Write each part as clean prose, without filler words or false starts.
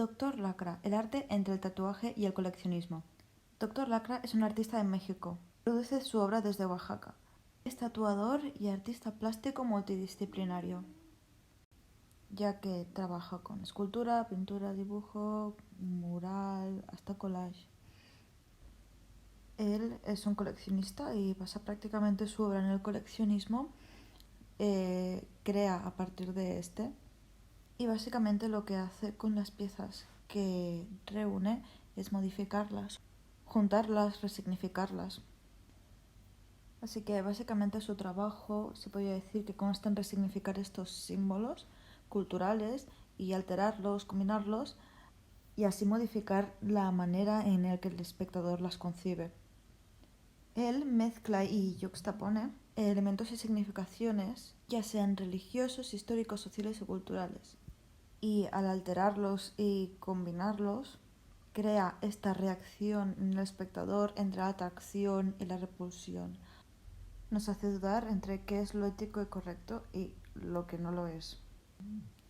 Doctor Lacra, el arte entre el tatuaje y el coleccionismo. Doctor Lacra es un artista de México. Produce su obra desde Oaxaca. Es tatuador y artista plástico multidisciplinario, ya que trabaja con escultura, pintura, dibujo, mural, hasta collage. Él es un coleccionista y basa prácticamente su obra en el coleccionismo. Crea a partir de este. Y básicamente lo que hace con las piezas que reúne es modificarlas, juntarlas, resignificarlas. Así que básicamente su trabajo se podría decir que consta en resignificar estos símbolos culturales y alterarlos, combinarlos y así modificar la manera en la que el espectador las concibe. Él mezcla y yuxtapone elementos y significaciones, ya sean religiosos, históricos, sociales o culturales. Y al alterarlos y combinarlos, crea esta reacción en el espectador entre la atracción y la repulsión. Nos hace dudar entre qué es lo ético y correcto y lo que no lo es.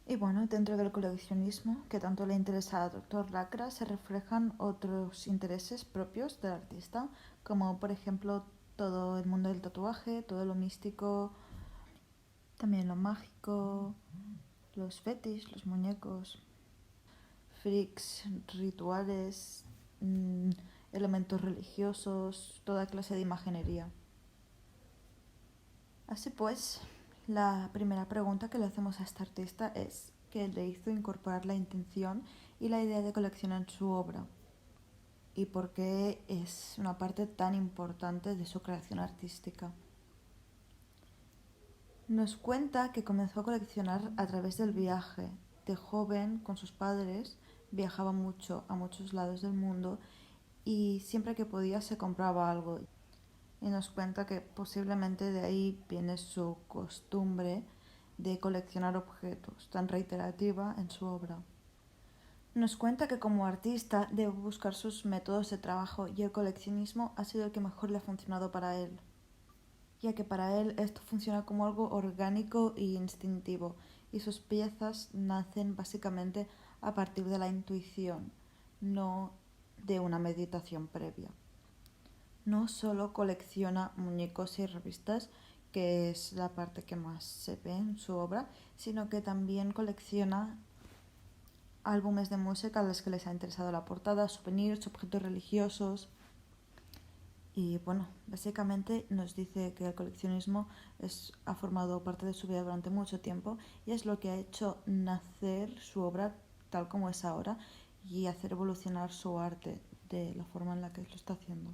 Y bueno, dentro del coleccionismo, que tanto le interesa al Dr. Lacra, se reflejan otros intereses propios del artista, como por ejemplo todo el mundo del tatuaje, todo lo místico, también lo mágico, los fetish, los muñecos, freaks, rituales, elementos religiosos, toda clase de imaginería. Así pues, la primera pregunta que le hacemos a este artista es ¿qué le hizo incorporar la intención y la idea de coleccionar en su obra? ¿Y por qué es una parte tan importante de su creación artística? Nos cuenta que comenzó a coleccionar a través del viaje. De joven, con sus padres, viajaba mucho a muchos lados del mundo y siempre que podía se compraba algo. Y nos cuenta que posiblemente de ahí viene su costumbre de coleccionar objetos, tan reiterativa en su obra. Nos cuenta que como artista debe buscar sus métodos de trabajo y el coleccionismo ha sido el que mejor le ha funcionado para él, ya que para él esto funciona como algo orgánico e instintivo y sus piezas nacen básicamente a partir de la intuición, no de una meditación previa. No solo colecciona muñecos y revistas, que es la parte que más se ve en su obra, sino que también colecciona álbumes de música a los que les ha interesado la portada, souvenirs, objetos religiosos. Y bueno, básicamente nos dice que el coleccionismo ha formado parte de su vida durante mucho tiempo y es lo que ha hecho nacer su obra tal como es ahora y hacer evolucionar su arte de la forma en la que lo está haciendo.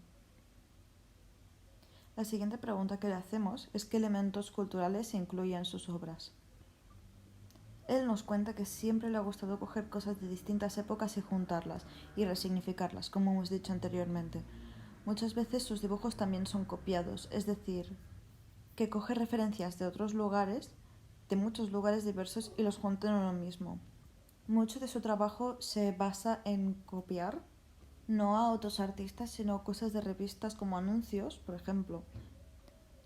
La siguiente pregunta que le hacemos es qué elementos culturales se incluyen en sus obras. Él nos cuenta que siempre le ha gustado coger cosas de distintas épocas y juntarlas y resignificarlas, como hemos dicho anteriormente. Muchas veces sus dibujos también son copiados, es decir, que coge referencias de otros lugares, de muchos lugares diversos y los junta en uno mismo. Mucho de su trabajo se basa en copiar, no a otros artistas, sino cosas de revistas como anuncios, por ejemplo.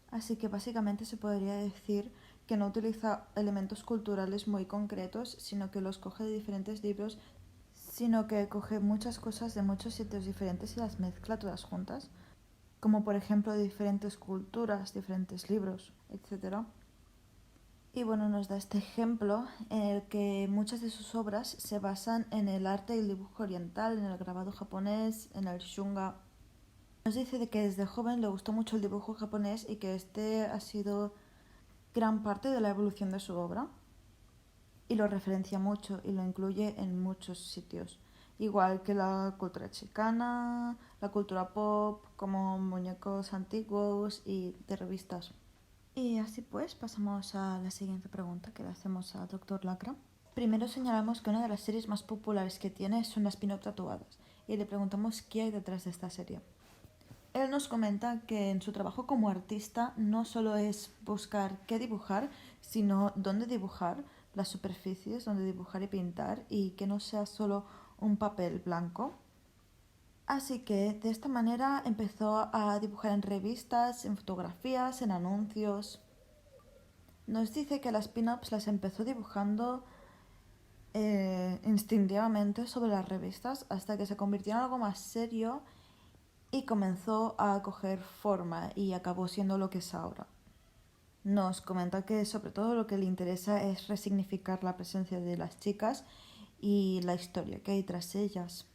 Así que básicamente se podría decir que no utiliza elementos culturales muy concretos, sino que los coge de diferentes libros, sino que coge muchas cosas de muchos sitios diferentes y las mezcla todas juntas, como por ejemplo de diferentes culturas, diferentes libros, etc. Y bueno, nos da este ejemplo en el que muchas de sus obras se basan en el arte y el dibujo oriental, en el grabado japonés, en el shunga. Nos dice de que desde joven le gustó mucho el dibujo japonés y que este ha sido gran parte de la evolución de su obra y lo referencia mucho y lo incluye en muchos sitios, igual que la cultura chicana, la cultura pop, como muñecos antiguos y de revistas. Y así pues pasamos a la siguiente pregunta que le hacemos a Dr. Lacra. Primero señalamos que una de las series más populares que tiene son las pin-up tatuadas y le preguntamos qué hay detrás de esta serie. Él nos comenta que en su trabajo como artista no solo es buscar qué dibujar, sino dónde dibujar, las superficies donde dibujar y pintar y que no sea solo un papel blanco. Así que de esta manera empezó a dibujar en revistas, en fotografías, en anuncios. Nos dice que las pin-ups las empezó dibujando instintivamente sobre las revistas hasta que se convirtió en algo más serio y comenzó a coger forma y acabó siendo lo que es ahora. Nos comenta que sobre todo lo que le interesa es resignificar la presencia de las chicas y la historia que hay tras ellas.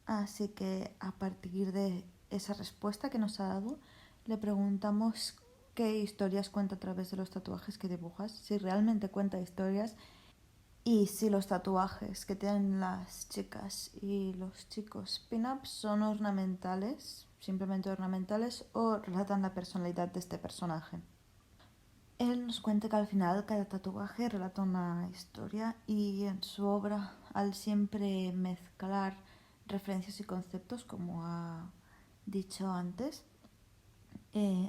Así que a partir de esa respuesta que nos ha dado, le preguntamos qué historias cuenta a través de los tatuajes que dibujas, si realmente cuenta historias y si los tatuajes que tienen las chicas y los chicos pin-ups son ornamentales, simplemente ornamentales, o relatan la personalidad de este personaje. Él nos cuenta que al final cada tatuaje relata una historia y en su obra, al siempre mezclar referencias y conceptos, como ha dicho antes,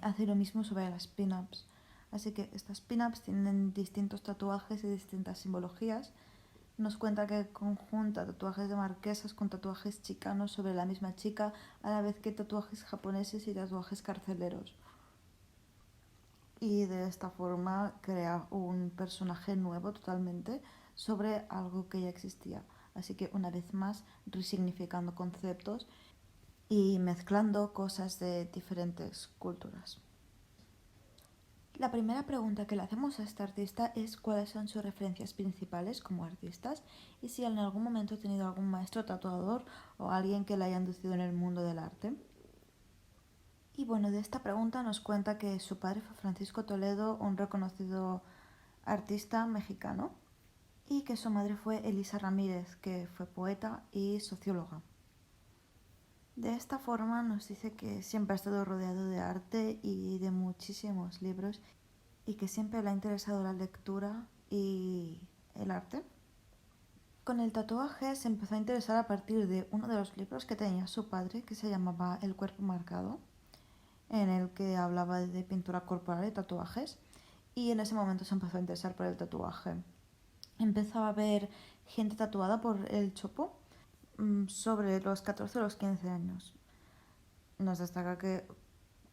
hace lo mismo sobre las pin-ups. Así que estas pin-ups tienen distintos tatuajes y distintas simbologías. Nos cuenta que conjunta tatuajes de marquesas con tatuajes chicanos sobre la misma chica, a la vez que tatuajes japoneses y tatuajes carceleros. Y de esta forma crea un personaje nuevo totalmente sobre algo que ya existía. Así que una vez más resignificando conceptos y mezclando cosas de diferentes culturas. La primera pregunta que le hacemos a este artista es cuáles son sus referencias principales como artistas y si en algún momento ha tenido algún maestro tatuador o alguien que le haya inducido en el mundo del arte. Y bueno, de esta pregunta nos cuenta que su padre fue Francisco Toledo, un reconocido artista mexicano, y que su madre fue Elisa Ramírez, que fue poeta y socióloga. De esta forma nos dice que siempre ha estado rodeado de arte y de muchísimos libros y que siempre le ha interesado la lectura y el arte. Con el tatuaje se empezó a interesar a partir de uno de los libros que tenía su padre, que se llamaba El cuerpo marcado, en el que hablaba de pintura corporal y tatuajes, y en ese momento se empezó a interesar por el tatuaje. Empezó a ver gente tatuada por el Chopo sobre los 14 o los 15 años. Nos destaca que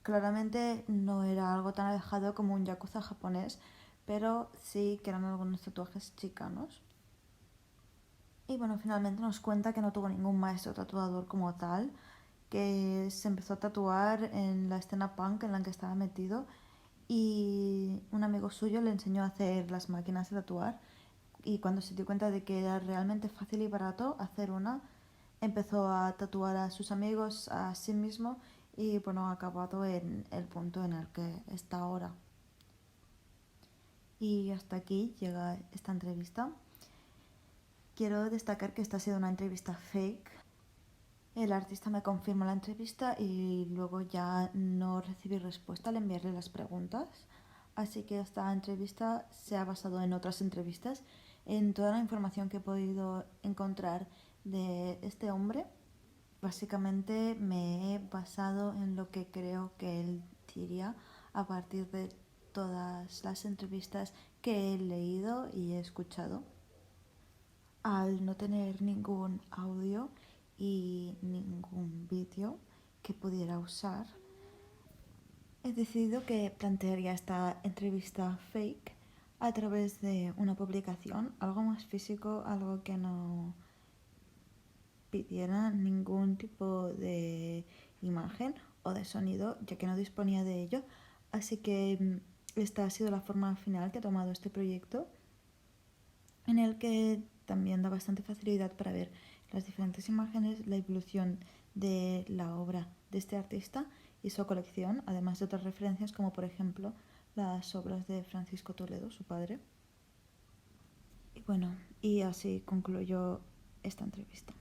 claramente no era algo tan alejado como un yakuza japonés, pero sí que eran algunos tatuajes chicanos. Y bueno, finalmente nos cuenta que no tuvo ningún maestro tatuador como tal, que se empezó a tatuar en la escena punk en la que estaba metido y un amigo suyo le enseñó a hacer las máquinas de tatuar y cuando se dio cuenta de que era realmente fácil y barato hacer una, empezó a tatuar a sus amigos, a sí mismo y bueno, ha acabado en el punto en el que está ahora. Y hasta aquí llega esta entrevista. Quiero destacar que esta ha sido una entrevista fake. El artista me confirma la entrevista y luego ya no recibí respuesta al enviarle las preguntas. Así que esta entrevista se ha basado en otras entrevistas, en toda la información que he podido encontrar de este hombre. Básicamente me he basado en lo que creo que él diría a partir de todas las entrevistas que he leído y he escuchado. Al no tener ningún audio y ningún vídeo que pudiera usar, he decidido que plantearía esta entrevista fake a través de una publicación, algo más físico, algo que no pidiera ningún tipo de imagen o de sonido, ya que no disponía de ello. Así que esta ha sido la forma final que ha tomado este proyecto, en el que también da bastante facilidad para ver las diferentes imágenes, la evolución de la obra de este artista y su colección, además de otras referencias como por ejemplo las obras de Francisco Toledo, su padre. Y bueno, y así concluyó esta entrevista.